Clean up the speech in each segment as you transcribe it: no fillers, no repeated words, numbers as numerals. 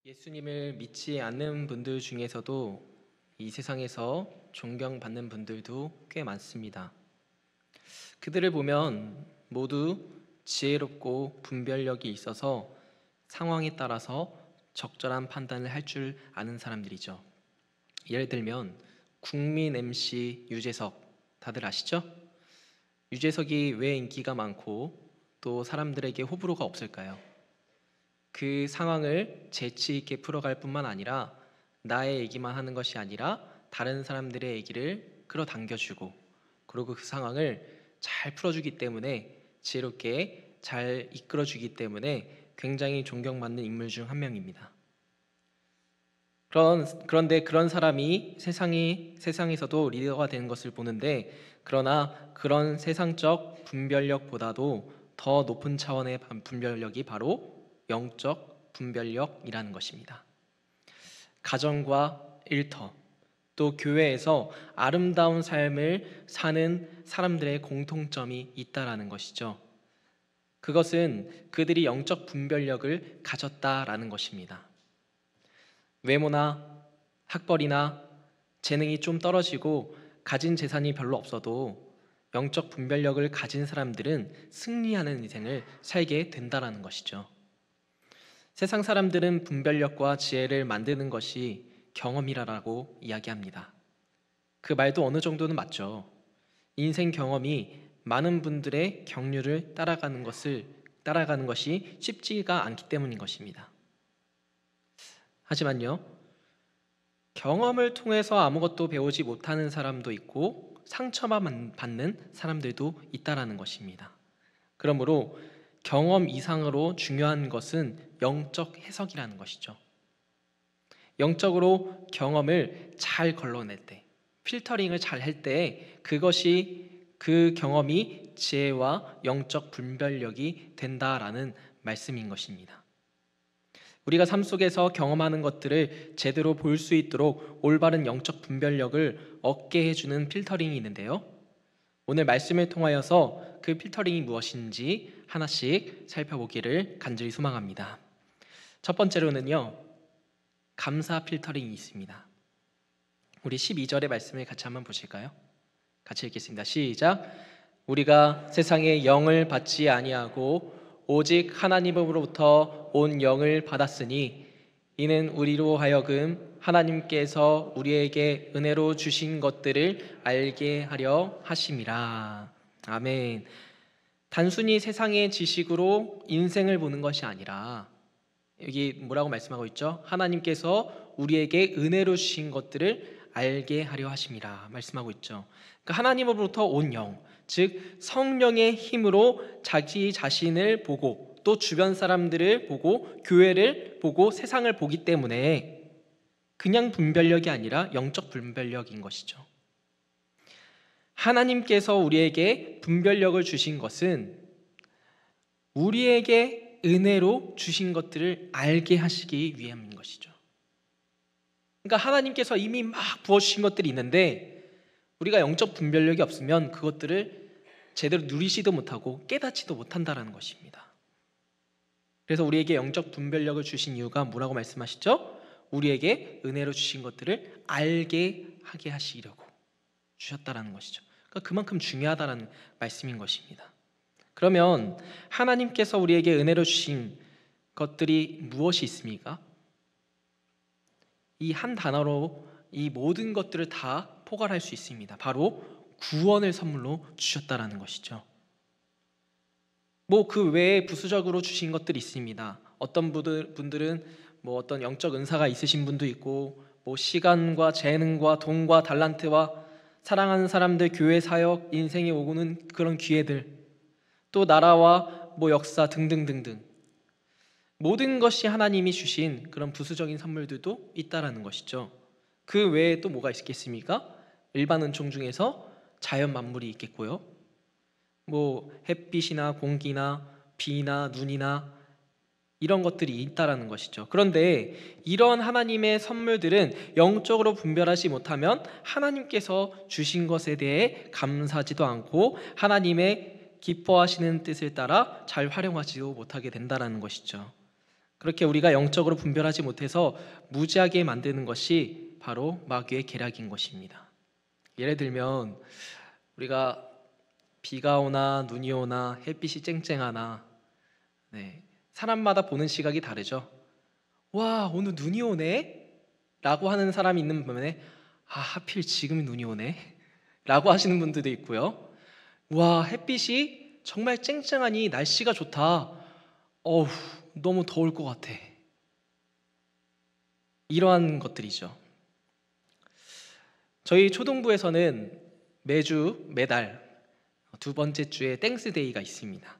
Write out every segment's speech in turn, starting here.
예수님을 믿지 않는 분들 중에서도 이 세상에서 존경받는 분들도 꽤 많습니다. 그들을 보면 모두 지혜롭고 분별력이 있어서 상황에 따라서 적절한 판단을 할 줄 아는 사람들이죠. 예를 들면 국민 MC 유재석, 다들 아시죠? 유재석이 왜 인기가 많고 또 사람들에게 호불호가 없을까요? 그 상황을 재치 있게 풀어갈 뿐만 아니라 나의 얘기만 하는 것이 아니라 다른 사람들의 얘기를 끌어당겨주고, 그리고 그 상황을 잘 풀어주기 때문에, 지혜롭게 잘 이끌어주기 때문에 굉장히 존경받는 인물 중 한 명입니다. 그런데 그런 사람이 세상에서도 리더가 되는 것을 보는데, 그러나 그런 세상적 분별력보다도 더 높은 차원의 분별력이 바로 영적 분별력이라는 것입니다. 가정과 일터, 또 교회에서 아름다운 삶을 사는 사람들의 공통점이 있다라는 것이죠. 그것은 그들이 영적 분별력을 가졌다라는 것입니다. 외모나 학벌이나 재능이 좀 떨어지고 가진 재산이 별로 없어도 영적 분별력을 가진 사람들은 승리하는 인생을 살게 된다라는 것이죠. 세상 사람들은 분별력과 지혜를 만드는 것이 경험이라고 이야기합니다. 그 말도 어느 정도는 맞죠. 인생 경험이 많은 분들의 경륜을 따라가는 것이 쉽지가 않기 때문인 것입니다. 하지만요, 경험을 통해서 아무것도 배우지 못하는 사람도 있고 상처만 받는 사람들도 있다라는 것입니다. 그러므로 경험 이상으로 중요한 것은 영적 해석이라는 것이죠. 영적으로 경험을 잘 걸러낼 때, 필터링을 잘 할 때, 그 경험이 지혜와 영적 분별력이 된다라는 말씀인 것입니다. 우리가 삶 속에서 경험하는 것들을 제대로 볼 수 있도록 올바른 영적 분별력을 얻게 해주는 필터링이 있는데요, 오늘 말씀을 통하여서 그 필터링이 무엇인지 하나씩 살펴보기를 간절히 소망합니다. 첫 번째로는요, 감사 필터링이 있습니다. 우리 12절의 말씀을 같이 한번 보실까요? 같이 읽겠습니다. 시작. 우리가 세상의 영을 받지 아니하고 오직 하나님으로부터 온 영을 받았으니 이는 우리로 하여금 하나님께서 우리에게 은혜로 주신 것들을 알게 하려 하심이라. 아멘. 단순히 세상의 지식으로 인생을 보는 것이 아니라, 여기 뭐라고 말씀하고 있죠? 하나님께서 우리에게 은혜로 주신 것들을 알게 하려 하심이라 말씀하고 있죠. 그러니까 하나님으로부터 온 영, 즉 성령의 힘으로 자기 자신을 보고 또 주변 사람들을 보고 교회를 보고 세상을 보기 때문에 그냥 분별력이 아니라 영적 분별력인 것이죠. 하나님께서 우리에게 분별력을 주신 것은 우리에게 은혜로 주신 것들을 알게 하시기 위함인 것이죠. 그러니까 하나님께서 이미 막 부어주신 것들이 있는데 우리가 영적 분별력이 없으면 그것들을 제대로 누리지도 못하고 깨닫지도 못한다는 것입니다. 그래서 우리에게 영적 분별력을 주신 이유가 뭐라고 말씀하시죠? 우리에게 은혜로 주신 것들을 알게 하게 하시려고 주셨다라는 것이죠. 그러니까 그만큼 중요하다는 말씀인 것입니다. 그러면 하나님께서 우리에게 은혜로 주신 것들이 무엇이 있습니까? 이 한 단어로 이 모든 것들을 다 포괄할 수 있습니다. 바로 구원을 선물로 주셨다라는 것이죠. 그 외에 부수적으로 주신 것들이 있습니다. 어떤 분들은 어떤 영적 은사가 있으신 분도 있고, 시간과 재능과 돈과 달란트와 사랑하는 사람들, 교회 사역, 인생에 오고는 그런 기회들, 또 나라와 역사 등등등등, 모든 것이 하나님이 주신 그런 부수적인 선물들도 있다라는 것이죠. 그 외에 또 뭐가 있겠습니까? 일반 은총 중에서 자연 만물이 있겠고요, 햇빛이나 공기나 비나 눈이나 이런 것들이 있다라는 것이죠. 그런데 이런 하나님의 선물들은 영적으로 분별하지 못하면 하나님께서 주신 것에 대해 감사하지도 않고 하나님의 기뻐하시는 뜻을 따라 잘 활용하지도 못하게 된다라는 것이죠. 그렇게 우리가 영적으로 분별하지 못해서 무지하게 만드는 것이 바로 마귀의 계략인 것입니다. 예를 들면 우리가 비가 오나 눈이 오나 햇빛이 쨍쨍하나 사람마다 보는 시각이 다르죠. 와, 오늘 눈이 오네? 라고 하는 사람이 있는 반면에 하필 지금 눈이 오네? 라고 하시는 분들도 있고요. 와, 햇빛이 정말 쨍쨍하니 날씨가 좋다. 어우, 너무 더울 것 같아. 이러한 것들이죠. 저희 초등부에서는 매달 두 번째 주에 땡스데이가 있습니다.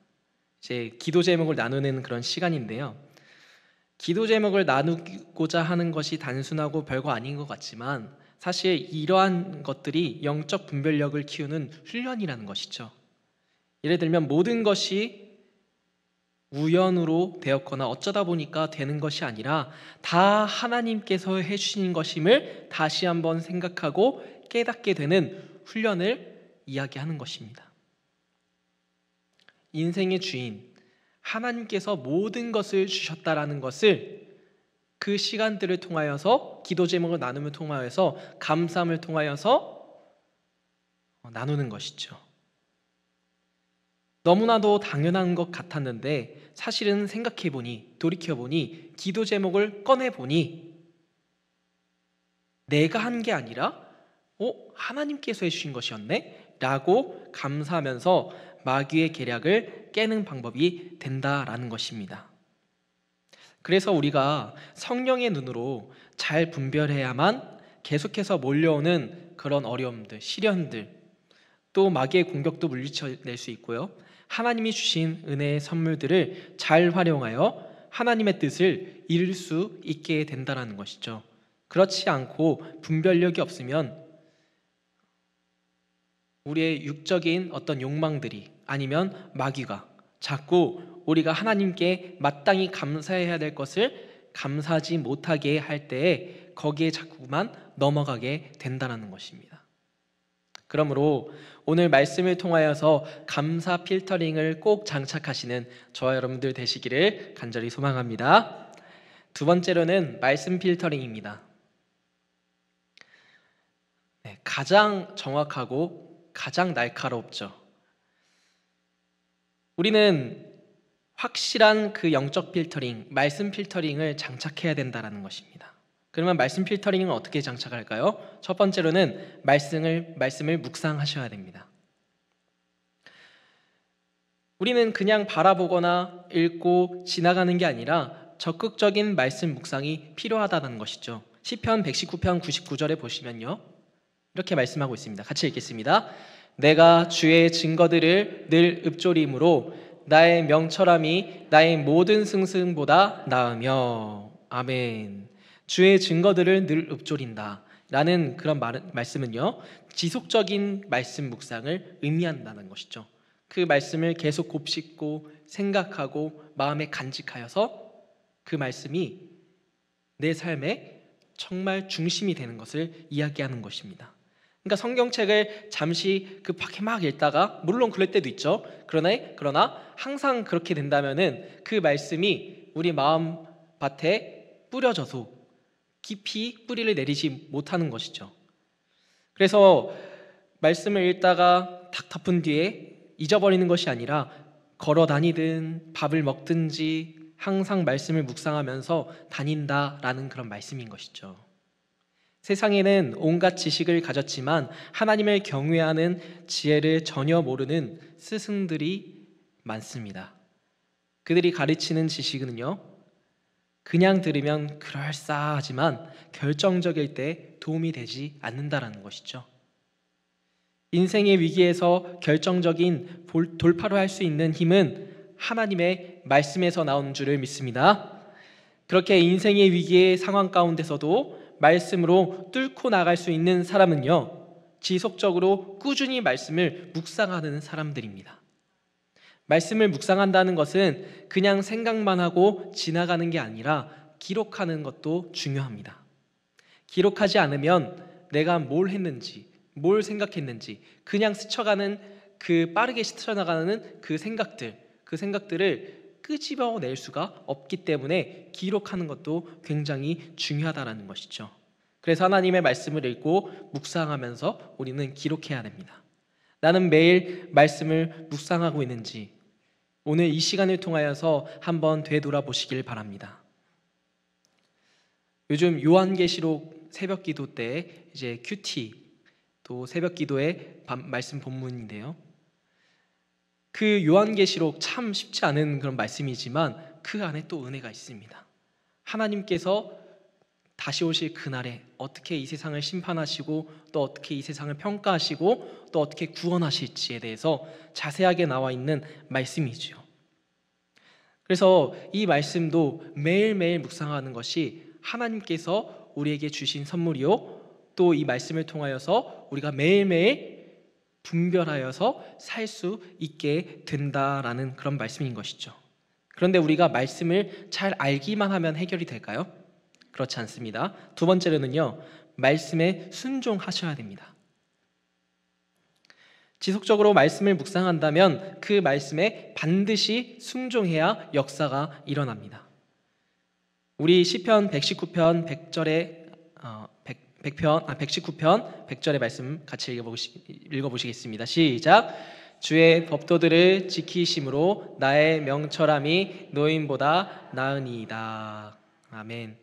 이제 기도 제목을 나누는 그런 시간인데요. 기도 제목을 나누고자 하는 것이 단순하고 별거 아닌 것 같지만 사실 이러한 것들이 영적 분별력을 키우는 훈련이라는 것이죠. 예를 들면 모든 것이 우연으로 되었거나 어쩌다 보니까 되는 것이 아니라 다 하나님께서 해주신 것임을 다시 한번 생각하고 깨닫게 되는 훈련을 이야기하는 것입니다. 인생의 주인 하나님께서 모든 것을 주셨다라는 것을 그 시간들을 통하여서 기도 제목을 나눔을 통하여서 감사함을 통하여서 나누는 것이죠. 너무나도 당연한 것 같았는데 사실은 생각해보니 돌이켜보니 기도 제목을 꺼내보니 내가 한 게 아니라 하나님께서 해주신 것이었네? 라고 감사하면서 마귀의 계략을 깨는 방법이 된다라는 것입니다. 그래서 우리가 성령의 눈으로 잘 분별해야만 계속해서 몰려오는 그런 어려움들, 시련들, 또 마귀의 공격도 물리쳐낼 수 있고요. 하나님이 주신 은혜의 선물들을 잘 활용하여 하나님의 뜻을 이룰 수 있게 된다는 것이죠. 그렇지 않고 분별력이 없으면 우리의 육적인 어떤 욕망들이 아니면 마귀가 자꾸 우리가 하나님께 마땅히 감사해야 될 것을 감사하지 못하게 할 때에 거기에 자꾸만 넘어가게 된다는 것입니다. 그러므로 오늘 말씀을 통하여서 감사 필터링을 꼭 장착하시는 저와 여러분들 되시기를 간절히 소망합니다. 두 번째로는 말씀 필터링입니다. 가장 정확하고 가장 날카롭죠. 우리는 확실한 그 영적 필터링, 말씀 필터링을 장착해야 된다는 것입니다. 그러면 말씀 필터링은 어떻게 장착할까요? 첫 번째로는 말씀을 묵상하셔야 됩니다. 우리는 그냥 바라보거나 읽고 지나가는 게 아니라 적극적인 말씀 묵상이 필요하다는 것이죠. 시편 119편 99절에 보시면요, 이렇게 말씀하고 있습니다. 같이 읽겠습니다. 내가 주의 증거들을 늘 읊조림으로 나의 명철함이 나의 모든 승승보다 나으며. 아멘. 주의 증거들을 늘 읊조린다 라는 그런 말씀은요, 지속적인 말씀 묵상을 의미한다는 것이죠. 그 말씀을 계속 곱씹고 생각하고 마음에 간직하여서 그 말씀이 내 삶의 정말 중심이 되는 것을 이야기하는 것입니다. 그러니까 성경책을 잠시 급하게 막 읽다가, 물론 그럴 때도 있죠. 그러나 항상 그렇게 된다면은 그 말씀이 우리 마음 밭에 뿌려져서 깊이 뿌리를 내리지 못하는 것이죠. 그래서 말씀을 읽다가 탁 덮은 뒤에 잊어버리는 것이 아니라 걸어 다니든 밥을 먹든지 항상 말씀을 묵상하면서 다닌다라는 그런 말씀인 것이죠. 세상에는 온갖 지식을 가졌지만 하나님을 경외하는 지혜를 전혀 모르는 스승들이 많습니다. 그들이 가르치는 지식은요, 그냥 들으면 그럴싸하지만 결정적일 때 도움이 되지 않는다라는 것이죠. 인생의 위기에서 결정적인 돌파를 할 수 있는 힘은 하나님의 말씀에서 나오는 줄을 믿습니다. 그렇게 인생의 위기의 상황 가운데서도 말씀으로 뚫고 나갈 수 있는 사람은요, 지속적으로 꾸준히 말씀을 묵상하는 사람들입니다. 말씀을 묵상한다는 것은 그냥 생각만 하고 지나가는 게 아니라 기록하는 것도 중요합니다. 기록하지 않으면 내가 뭘 했는지, 뭘 생각했는지 그냥 스쳐가는, 그 빠르게 스쳐나가는 그 생각들을 끄집어낼 수가 없기 때문에 기록하는 것도 굉장히 중요하다는 것이죠. 그래서 하나님의 말씀을 읽고 묵상하면서 우리는 기록해야 됩니다. 나는 매일 말씀을 묵상하고 있는지 오늘 이 시간을 통하여서 한번 되돌아보시길 바랍니다. 요즘 요한계시록 새벽기도 때 이제 큐티 또 새벽기도의 말씀 본문인데요. 그 요한계시록 참 쉽지 않은 그런 말씀이지만 그 안에 또 은혜가 있습니다. 하나님께서 다시 오실 그날에 어떻게 이 세상을 심판하시고 또 어떻게 이 세상을 평가하시고 또 어떻게 구원하실지에 대해서 자세하게 나와 있는 말씀이지요. 그래서 이 말씀도 매일매일 묵상하는 것이 하나님께서 우리에게 주신 선물이요 또 이 말씀을 통하여서 우리가 매일매일 분별하여서 살 수 있게 된다라는 그런 말씀인 것이죠. 그런데 우리가 말씀을 잘 알기만 하면 해결이 될까요? 그렇지 않습니다. 두 번째로는요, 말씀에 순종하셔야 됩니다. 지속적으로 말씀을 묵상한다면 그 말씀에 반드시 순종해야 역사가 일어납니다. 우리 시편 119편 100절에 119편 100절의 말씀 같이 읽어보시겠습니다. 시작. 주의 법도들을 지키심으로 나의 명철함이 노인보다 나으니이다. 아멘.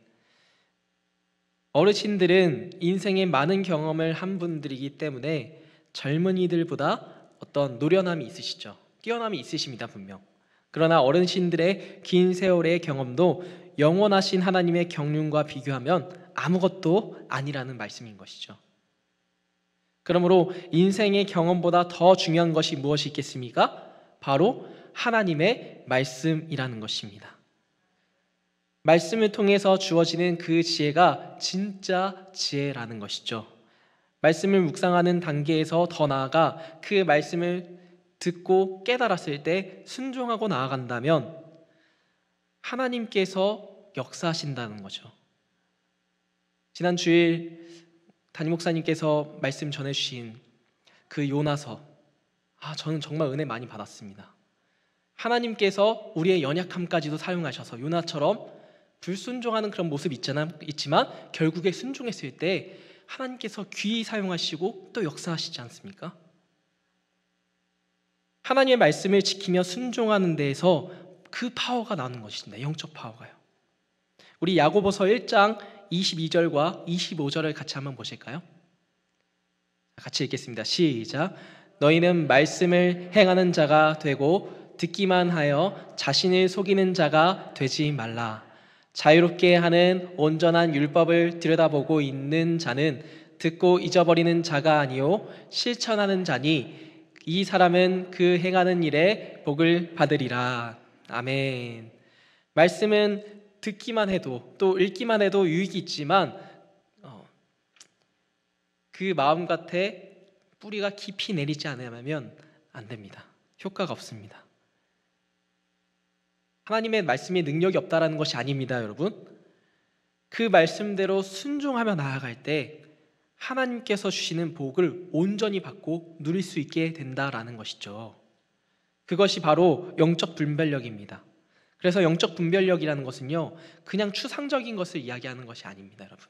어르신들은 인생의 많은 경험을 한 분들이기 때문에 젊은이들보다 어떤 노련함이 있으시죠. 뛰어남이 있으십니다, 분명. 그러나 어르신들의 긴 세월의 경험도 영원하신 하나님의 경륜과 비교하면 아무것도 아니라는 말씀인 것이죠. 그러므로 인생의 경험보다 더 중요한 것이 무엇이 있겠습니까? 바로 하나님의 말씀이라는 것입니다. 말씀을 통해서 주어지는 그 지혜가 진짜 지혜라는 것이죠. 말씀을 묵상하는 단계에서 더 나아가 그 말씀을 듣고 깨달았을 때 순종하고 나아간다면 하나님께서 역사하신다는 거죠. 지난 주일 담임 목사님께서 말씀 전해주신 그 요나서, 저는 정말 은혜 많이 받았습니다. 하나님께서 우리의 연약함까지도 사용하셔서 요나처럼 불순종하는 그런 모습 있지만 결국에 순종했을 때 하나님께서 귀히 사용하시고 또 역사하시지 않습니까? 하나님의 말씀을 지키며 순종하는 데에서 그 파워가 나는 것입니다. 영적 파워가요. 우리 야고보서 1장 22절과 25절을 같이 한번 보실까요? 같이 읽겠습니다. 시작. 너희는 말씀을 행하는 자가 되고 듣기만 하여 자신을 속이는 자가 되지 말라. 자유롭게 하는 온전한 율법을 들여다보고 있는 자는 듣고 잊어버리는 자가 아니요 실천하는 자니 이 사람은 그 행하는 일에 복을 받으리라. 아멘. 말씀은 듣기만 해도 또 읽기만 해도 유익이 있지만 그 마음 gat에 뿌리가 깊이 내리지 않으면 안 됩니다. 효과가 없습니다. 하나님의 말씀에 능력이 없다라는 것이 아닙니다, 여러분. 그 말씀대로 순종하며 나아갈 때 하나님께서 주시는 복을 온전히 받고 누릴 수 있게 된다라는 것이죠. 그것이 바로 영적 분별력입니다. 그래서 영적 분별력이라는 것은요, 그냥 추상적인 것을 이야기하는 것이 아닙니다, 여러분.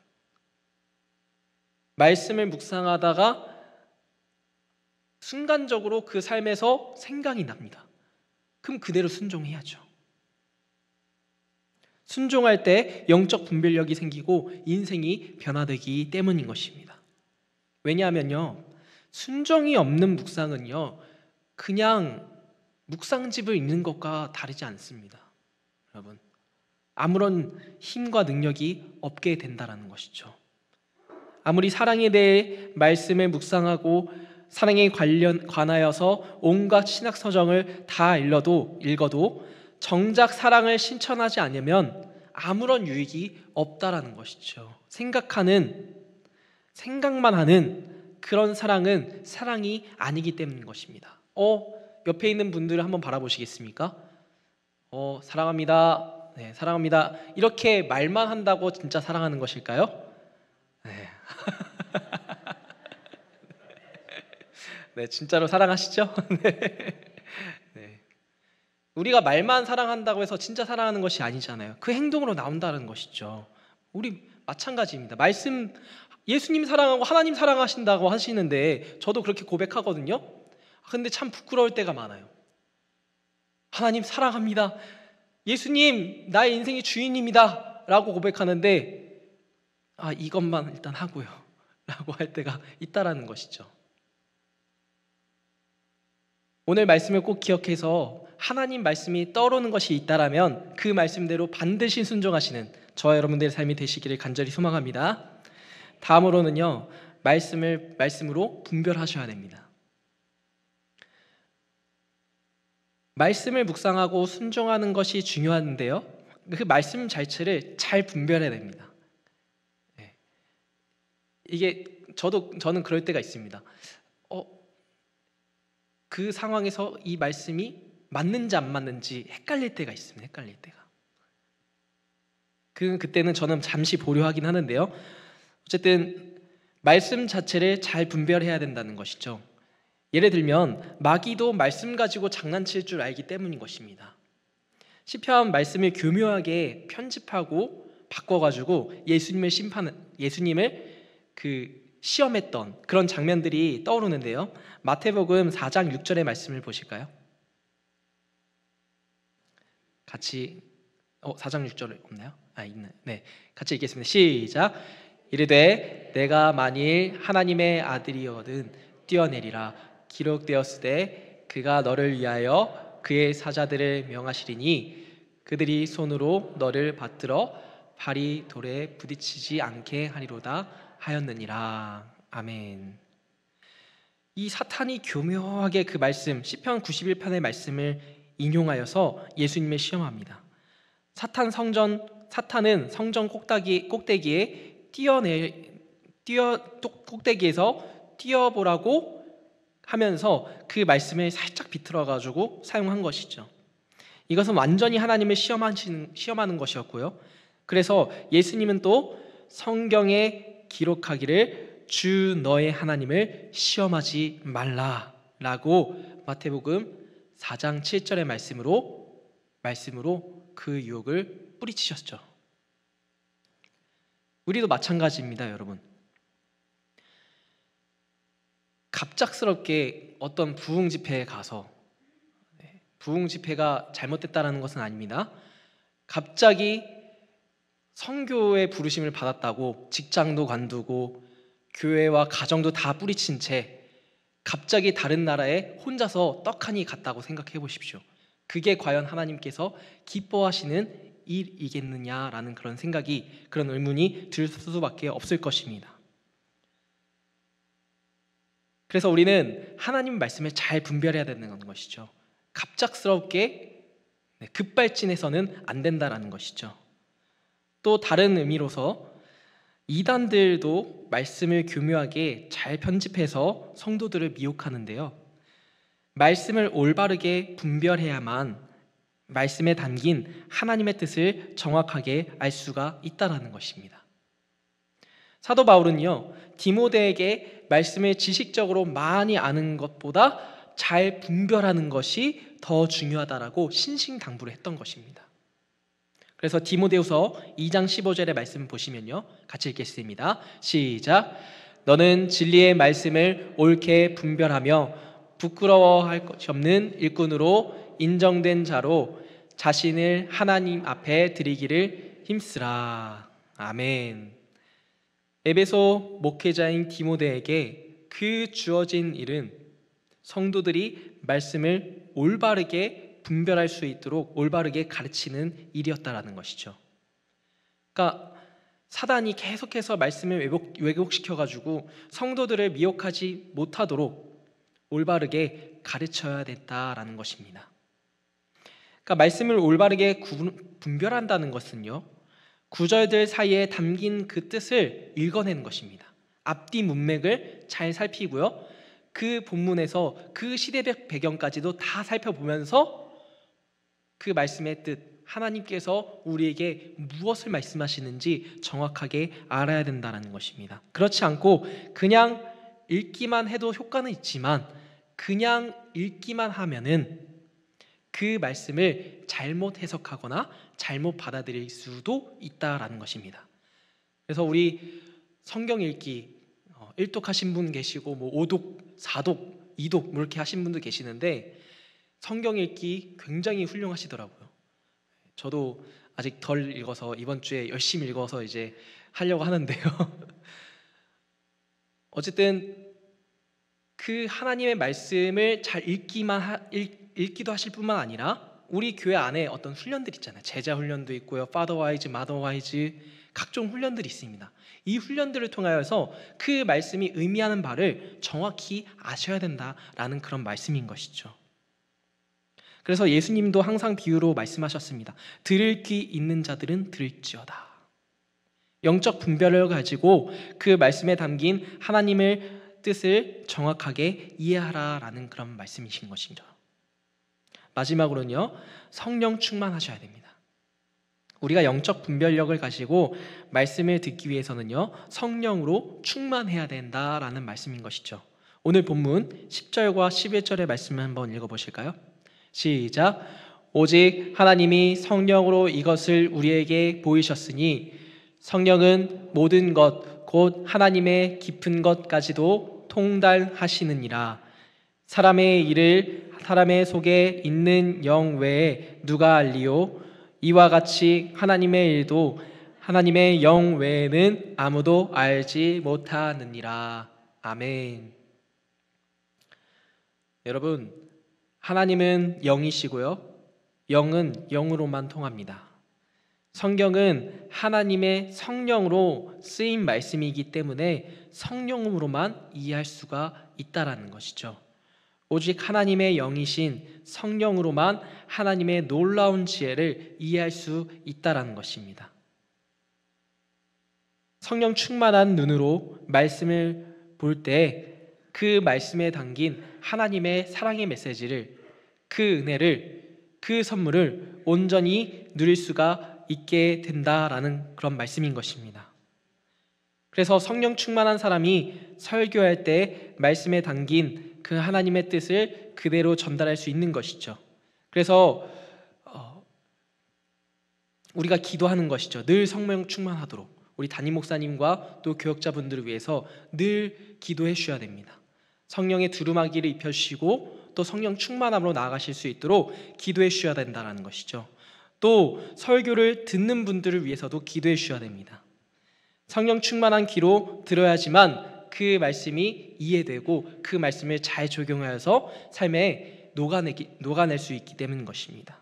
말씀을 묵상하다가 순간적으로 그 삶에서 생각이 납니다. 그럼 그대로 순종해야죠. 순종할 때 영적 분별력이 생기고 인생이 변화되기 때문인 것입니다. 왜냐하면요, 순종이 없는 묵상은요, 그냥 묵상집을 읽는 것과 다르지 않습니다. 여러분, 아무런 힘과 능력이 없게 된다는 것이죠. 아무리 사랑에 대해 말씀을 묵상하고 사랑에 관하여서 온갖 신학서정을 다 읽어도 정작 사랑을 실천하지 않으면 아무런 유익이 없다라는 것이죠. 생각만 하는 그런 사랑은 사랑이 아니기 때문인 것입니다. 옆에 있는 분들을 한번 바라보시겠습니까? 사랑합니다. 네, 사랑합니다. 이렇게 말만 한다고 진짜 사랑하는 것일까요? 네. 네, 진짜로 사랑하시죠? 네. 네. 우리가 말만 사랑한다고 해서 진짜 사랑하는 것이 아니잖아요. 그 행동으로 나온다는 것이죠. 우리 마찬가지입니다. 말씀, 예수님 사랑하고 하나님 사랑하신다고 하시는데 저도 그렇게 고백하거든요. 근데 참 부끄러울 때가 많아요. 하나님 사랑합니다. 예수님 나의 인생의 주인입니다 라고 고백하는데 이것만 일단 하고요 라고 할 때가 있다라는 것이죠. 오늘 말씀을 꼭 기억해서 하나님 말씀이 떠오르는 것이 있다라면 그 말씀대로 반드시 순종하시는 저와 여러분들의 삶이 되시기를 간절히 소망합니다. 다음으로는요, 말씀으로 분별하셔야 됩니다. 말씀을 묵상하고 순종하는 것이 중요한데요, 그 말씀 자체를 잘 분별해야 됩니다. 이게 저는 그럴 때가 있습니다. 그 상황에서 이 말씀이 맞는지 안 맞는지 헷갈릴 때가 있습니다. 헷갈릴 때가. 그때는 저는 잠시 보류하긴 하는데요. 어쨌든 말씀 자체를 잘 분별해야 된다는 것이죠. 예를 들면 마귀도 말씀 가지고 장난칠 줄 알기 때문인 것입니다. 시편 말씀을 교묘하게 편집하고 바꿔가지고 예수님을 시험했던 그런 장면들이 떠오르는데요. 마태복음 4장 6절의 말씀을 보실까요? 같이 4장 6절 없나요? 있나요? 네, 같이 읽겠습니다. 시작. 이르되 내가 만일 하나님의 아들이거든 뛰어내리라. 기록되었으되 그가 너를 위하여 그의 사자들을 명하시리니 그들이 손으로 너를 받들어 발이 돌에 부딪히지 않게 하리로다 하였느니라. 아멘. 이 사탄이 교묘하게 그 말씀 시편 91편의 말씀을 인용하여서 예수님을 시험합니다. 사탄은 성전 꼭대기에 꼭대기에서 뛰어보라고 하면서 그 말씀을 살짝 비틀어가지고 사용한 것이죠. 이것은 완전히 하나님을 시험하는 것이었고요. 그래서 예수님은 또 성경에 기록하기를 주 너의 하나님을 시험하지 말라라고 마태복음 4장 7절의 말씀으로 그 유혹을 뿌리치셨죠. 우리도 마찬가지입니다, 여러분. 갑작스럽게 어떤 부흥 집회에 가서 부흥 집회가 잘못됐다는 것은 아닙니다. 갑자기 선교의 부르심을 받았다고 직장도 관두고 교회와 가정도 다 뿌리친 채 갑자기 다른 나라에 혼자서 떡하니 갔다고 생각해 보십시오. 그게 과연 하나님께서 기뻐하시는 일이겠느냐라는 그런 의문이 들 수밖에 없을 것입니다. 그래서 우리는 하나님 말씀을 잘 분별해야 되는 것이죠. 갑작스럽게 급발진해서는 안 된다라는 것이죠. 또 다른 의미로서 이단들도 말씀을 교묘하게 잘 편집해서 성도들을 미혹하는데요. 말씀을 올바르게 분별해야만 말씀에 담긴 하나님의 뜻을 정확하게 알 수가 있다는 것입니다. 사도 바울은요, 디모데에게 말씀을 지식적으로 많이 아는 것보다 잘 분별하는 것이 더 중요하다라고 신신당부를 했던 것입니다. 그래서 디모데후서 2장 15절의 말씀 보시면요, 같이 읽겠습니다. 시작. 너는 진리의 말씀을 옳게 분별하며 부끄러워할 것이 없는 일꾼으로 인정된 자로 자신을 하나님 앞에 드리기를 힘쓰라. 아멘. 에베소 목회자인 디모데에게 그 주어진 일은 성도들이 말씀을 올바르게 분별할 수 있도록 올바르게 가르치는 일이었다라는 것이죠. 그러니까 사단이 계속해서 말씀을 왜곡시켜가지고 성도들을 미혹하지 못하도록 올바르게 가르쳐야 됐다라는 것입니다. 그러니까 말씀을 올바르게 분별한다는 것은요, 구절들 사이에 담긴 그 뜻을 읽어내는 것입니다. 앞뒤 문맥을 잘 살피고요, 그 본문에서 그 시대 배경까지도 다 살펴보면서 그 말씀의 뜻, 하나님께서 우리에게 무엇을 말씀하시는지 정확하게 알아야 된다는 것입니다. 그렇지 않고 그냥 읽기만 해도 효과는 있지만 그냥 읽기만 하면은 그 말씀을 잘못 해석하거나 잘못 받아들일 수도 있다라는 것입니다. 그래서 우리 성경 읽기 1독 하신 분 계시고 5독, 4독, 2독 이렇게 하신 분도 계시는데 성경 읽기 굉장히 훌륭하시더라고요. 저도 아직 덜 읽어서 이번 주에 열심히 읽어서 이제 하려고 하는데요. 어쨌든 그 하나님의 말씀을 잘 읽기도 하실 뿐만 아니라 우리 교회 안에 어떤 훈련들 있잖아요. 제자 훈련도 있고요. 파더와이즈, 마더와이즈 각종 훈련들이 있습니다. 이 훈련들을 통하여서 그 말씀이 의미하는 바를 정확히 아셔야 된다라는 그런 말씀인 것이죠. 그래서 예수님도 항상 비유로 말씀하셨습니다. 들을 귀 있는 자들은 들을지어다. 영적 분별을 가지고 그 말씀에 담긴 하나님의 뜻을 정확하게 이해하라라는 그런 말씀이신 것이죠. 마지막으로는요, 성령 충만하셔야 됩니다. 우리가 영적 분별력을 가지고 말씀을 듣기 위해서는요, 성령으로 충만해야 된다라는 말씀인 것이죠. 오늘 본문 10절과 11절의 말씀을 한번 읽어보실까요? 시작. 오직 하나님이 성령으로 이것을 우리에게 보이셨으니 성령은 모든 것 곧 하나님의 깊은 것까지도 통달하시느니라. 사람의 일을 사람의 속에 있는 영 외에 누가 알리요? 이와 같이 하나님의 일도 하나님의 영 외에는 아무도 알지 못하느니라. 아멘. 여러분, 하나님은 영이시고요, 영은 영으로만 통합니다. 성경은 하나님의 성령으로 쓰인 말씀이기 때문에 성령으로만 이해할 수가 있다라는 것이죠. 오직 하나님의 영이신 성령으로만 하나님의 놀라운 지혜를 이해할 수 있다라는 것입니다. 성령 충만한 눈으로 말씀을 볼 때 그 말씀에 담긴 하나님의 사랑의 메시지를, 그 은혜를, 그 선물을 온전히 누릴 수가 있게 된다라는 그런 말씀인 것입니다. 그래서 성령 충만한 사람이 설교할 때 말씀에 담긴 그 하나님의 뜻을 그대로 전달할 수 있는 것이죠. 그래서 우리가 기도하는 것이죠. 늘 성령 충만하도록 우리 담임 목사님과 또 교역자분들을 위해서 늘 기도해 주셔야 됩니다. 성령의 두루마기를 입혀주시고 또 성령 충만함으로 나아가실 수 있도록 기도해 주셔야 된다는 것이죠. 또 설교를 듣는 분들을 위해서도 기도해 주셔야 됩니다. 성령 충만한 귀로 들어야지만 그 말씀이 이해되고 그 말씀을 잘 적용하여서 삶에 녹아낼 수 있기 때문인 것입니다.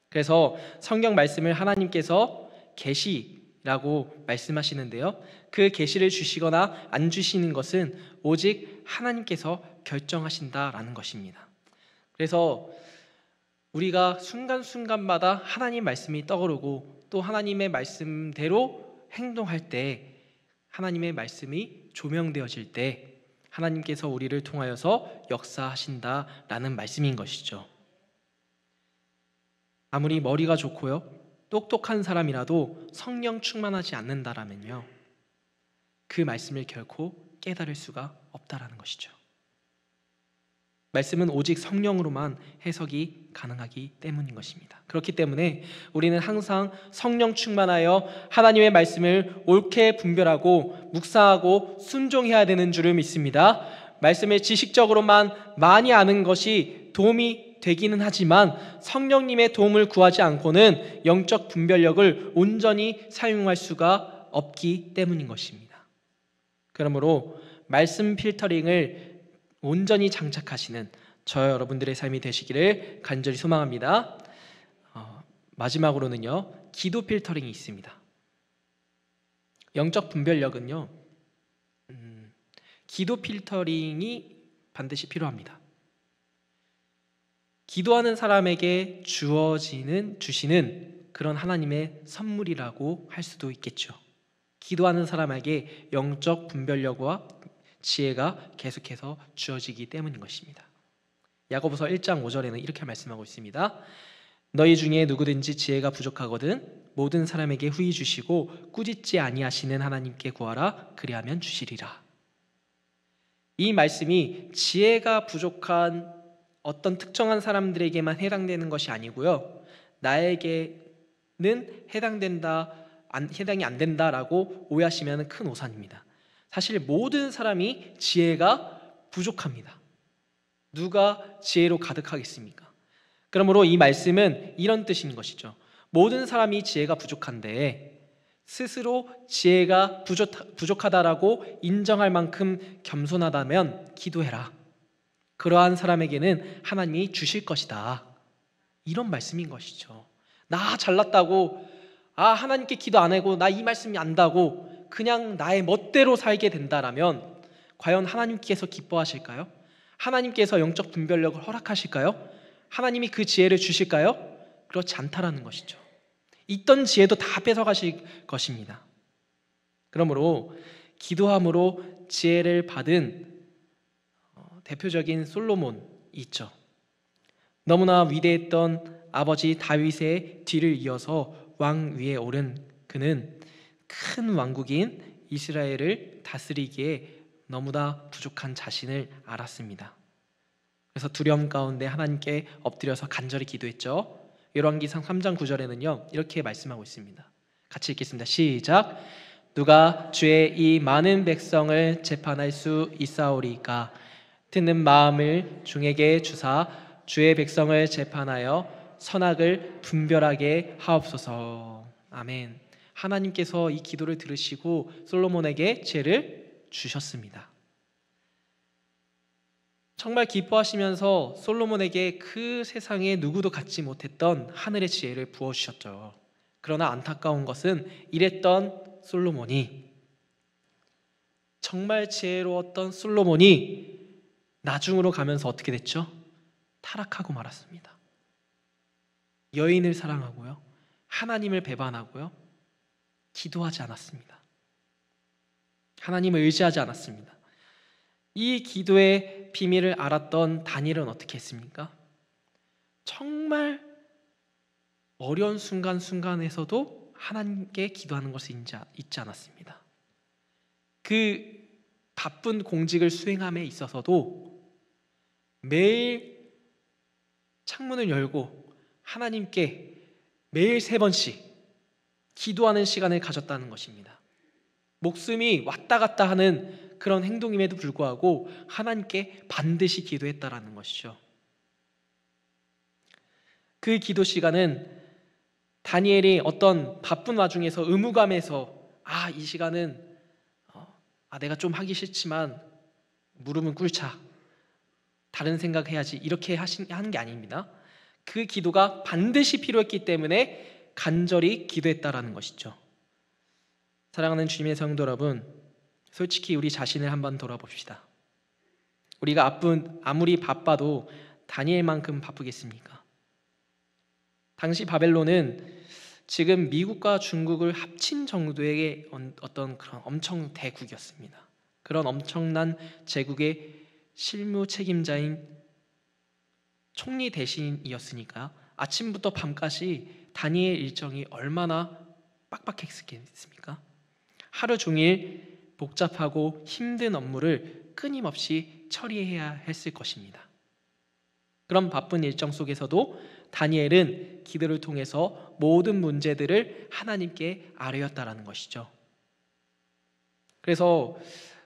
그래서 성경 말씀을 하나님께서 계시라고 말씀하시는데요, 그 계시를 주시거나 안 주시는 것은 오직 하나님께서 결정하신다라는 것입니다. 그래서 우리가 순간순간마다 하나님 말씀이 떠오르고 또 하나님의 말씀대로 행동할 때, 하나님의 말씀이 조명되어질 때 하나님께서 우리를 통하여서 역사하신다라는 말씀인 것이죠. 아무리 머리가 좋고요, 똑똑한 사람이라도 성령 충만하지 않는다라면요, 그 말씀을 결코 깨달을 수가 없다라는 것이죠. 말씀은 오직 성령으로만 해석이 가능하기 때문인 것입니다. 그렇기 때문에 우리는 항상 성령 충만하여 하나님의 말씀을 옳게 분별하고 묵상하고 순종해야 되는 줄을 믿습니다. 말씀을 지식적으로만 많이 아는 것이 도움이 되기는 하지만 성령님의 도움을 구하지 않고는 영적 분별력을 온전히 사용할 수가 없기 때문인 것입니다. 그러므로 말씀 필터링을 온전히 장착하시는 저 여러분들의 삶이 되시기를 간절히 소망합니다. 마지막으로는요, 기도 필터링이 있습니다. 영적 분별력은요, 기도 필터링이 반드시 필요합니다. 기도하는 사람에게 주시는 그런 하나님의 선물이라고 할 수도 있겠죠. 기도하는 사람에게 영적 분별력과 지혜가 계속해서 주어지기 때문인 것입니다. 야고보서 1장 5절에는 이렇게 말씀하고 있습니다. 너희 중에 누구든지 지혜가 부족하거든 모든 사람에게 후히 주시고 꾸짖지 아니하시는 하나님께 구하라 그리하면 주시리라. 이 말씀이 지혜가 부족한 어떤 특정한 사람들에게만 해당되는 것이 아니고요. 나에게는 해당이 안 된다라고 오해하시면 큰 오산입니다. 사실 모든 사람이 지혜가 부족합니다. 누가 지혜로 가득하겠습니까? 그러므로 이 말씀은 이런 뜻인 것이죠. 모든 사람이 지혜가 부족한데 스스로 지혜가 부족하다라고 인정할 만큼 겸손하다면 기도해라. 그러한 사람에게는 하나님이 주실 것이다. 이런 말씀인 것이죠. 나 잘났다고 하나님께 기도 안 하고 나 이 말씀이 안다고 그냥 나의 멋대로 살게 된다라면 과연 하나님께서 기뻐하실까요? 하나님께서 영적 분별력을 허락하실까요? 하나님이 그 지혜를 주실까요? 그렇지 않다라는 것이죠. 있던 지혜도 다 뺏어가실 것입니다. 그러므로 기도함으로 지혜를 받은 대표적인 솔로몬이 있죠. 너무나 위대했던 아버지 다윗의 뒤를 이어서 왕 위에 오른 그는 큰 왕국인 이스라엘을 다스리기에 너무나 부족한 자신을 알았습니다. 그래서 두려움 가운데 하나님께 엎드려서 간절히 기도했죠. 열왕기상 3장 9절에는요 이렇게 말씀하고 있습니다. 같이 읽겠습니다. 시작. 누가 주의 이 많은 백성을 재판할 수 있사오리까? 듣는 마음을 중에게 주사 주의 백성을 재판하여 선악을 분별하게 하옵소서. 아멘. 하나님께서 이 기도를 들으시고 솔로몬에게 지혜를 주셨습니다. 정말 기뻐하시면서 솔로몬에게 그 세상에 누구도 갖지 못했던 하늘의 지혜를 부어주셨죠. 그러나 안타까운 것은 이랬던 솔로몬이, 정말 지혜로웠던 솔로몬이 나중으로 가면서 어떻게 됐죠? 타락하고 말았습니다. 여인을 사랑하고요, 하나님을 배반하고요, 기도하지 않았습니다. 하나님을 의지하지 않았습니다. 이 기도의 비밀을 알았던 다니엘은 어떻게 했습니까? 정말 어려운 순간순간에서도 하나님께 기도하는 것을 잊지 않았습니다. 그 바쁜 공직을 수행함에 있어서도 매일 창문을 열고 하나님께 매일 3번씩 기도하는 시간을 가졌다는 것입니다. 목숨이 왔다 갔다 하는 그런 행동임에도 불구하고 하나님께 반드시 기도했다라는 것이죠. 그 기도 시간은 다니엘이 어떤 바쁜 와중에서 의무감에서 이 시간은 내가 좀 하기 싫지만 무릎은 꿇자, 다른 생각해야지, 이렇게 하는 게 아닙니다. 그 기도가 반드시 필요했기 때문에 간절히 기도했다라는 것이죠. 사랑하는 주님의 성도 여러분, 솔직히 우리 자신을 한번 돌아봅시다. 우리가 아무리 바빠도 다니엘만큼 바쁘겠습니까? 당시 바벨론은 지금 미국과 중국을 합친 정도의 어떤 그런 엄청 대국이었습니다. 그런 엄청난 제국의 실무 책임자인 총리 대신이었으니까 아침부터 밤까지 다니엘 일정이 얼마나 빡빡했겠습니까? 하루 종일 복잡하고 힘든 업무를 끊임없이 처리해야 했을 것입니다. 그런 바쁜 일정 속에서도 다니엘은 기도를 통해서 모든 문제들을 하나님께 아뢰었다라는 것이죠. 그래서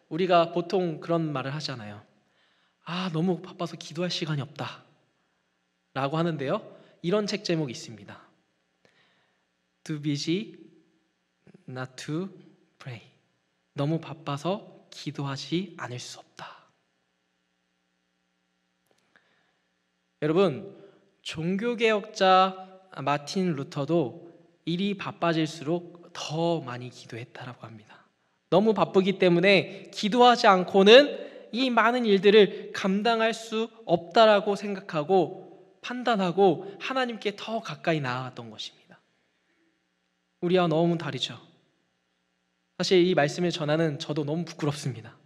우리가 보통 그런 말을 하잖아요. 너무 바빠서 기도할 시간이 없다 라고 하는데요, 이런 책 제목이 있습니다. Too busy not to pray. 너무 바빠서 기도하지 않을 수 없다. 여러분, 종교개혁자 마틴 루터도 일이 바빠질수록 더 많이 기도했다라고 합니다. 너무 바쁘기 때문에 기도하지 않고는 이 많은 일들을 감당할 수 없다라고 생각하고 판단하고 하나님께 더 가까이 나아갔던 것입니다. 우리와 너무 다르죠. 사실 이 말씀을 전하는 저도 너무 부끄럽습니다.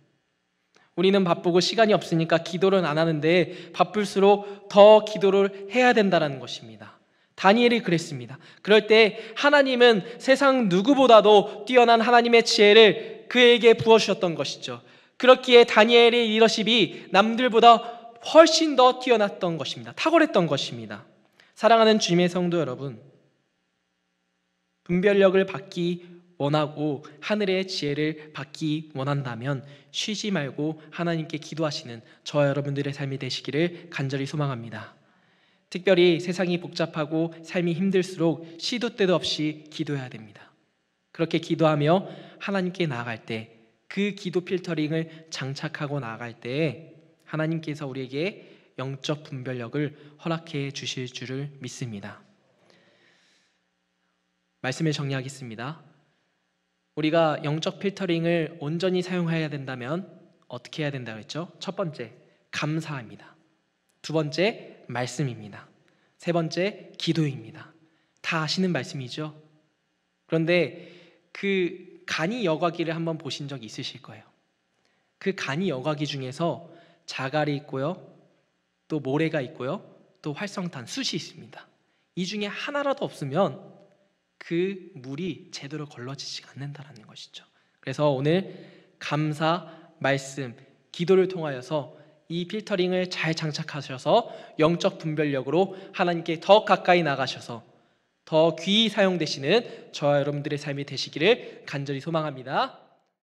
우리는 바쁘고 시간이 없으니까 기도를 안 하는데 바쁠수록 더 기도를 해야 된다는 것입니다. 다니엘이 그랬습니다. 그럴 때 하나님은 세상 누구보다도 뛰어난 하나님의 지혜를 그에게 부어주셨던 것이죠. 그렇기에 다니엘의 리더십이 남들보다 훨씬 더 뛰어났던 것입니다. 탁월했던 것입니다. 사랑하는 주님의 성도 여러분, 분별력을 받기 원하고 하늘의 지혜를 받기 원한다면 쉬지 말고 하나님께 기도하시는 저와 여러분들의 삶이 되시기를 간절히 소망합니다. 특별히 세상이 복잡하고 삶이 힘들수록 시도 때도 없이 기도해야 됩니다. 그렇게 기도하며 하나님께 나아갈 때, 그 기도 필터링을 장착하고 나아갈 때 하나님께서 우리에게 영적 분별력을 허락해 주실 줄을 믿습니다. 말씀을 정리하겠습니다. 우리가 영적 필터링을 온전히 사용해야 된다면 어떻게 해야 된다고 했죠? 첫 번째, 감사입니다. 두 번째, 말씀입니다. 세 번째, 기도입니다. 다 아시는 말씀이죠? 그런데 그 간이 여과기를 한번 보신 적 있으실 거예요. 그 간이 여과기 중에서 자갈이 있고요, 또 모래가 있고요, 또 활성탄, 숯이 있습니다. 이 중에 하나라도 없으면 그 물이 제대로 걸러지지가 않는다는 것이죠. 그래서 오늘 감사, 말씀, 기도를 통하여서 이 필터링을 잘 장착하셔서 영적 분별력으로 하나님께 더 가까이 나가셔서 더 귀히 사용되시는 저와 여러분들의 삶이 되시기를 간절히 소망합니다.